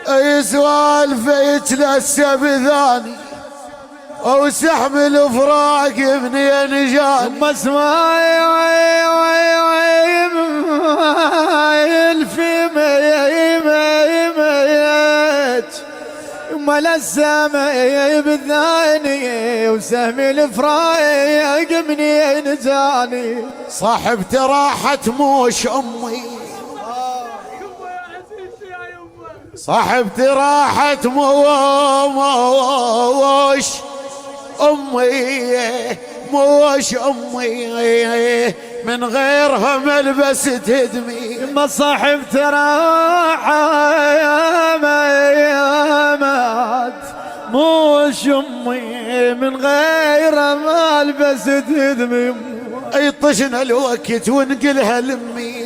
اي سوالفك لسه بذاني وسحب الفراق منين جاني ثم اسمعي الفي ميت ما لسه بذاني وسهم الفراق منين جاني صاحبتي راحت موش امي صاحبتي راحت موش امي موش امي من غيرها ملبس تدمي ما صاحبتي راحة يا مات موش امي من غير ملبس تدمي يطشنا الوقت ونقلها لامي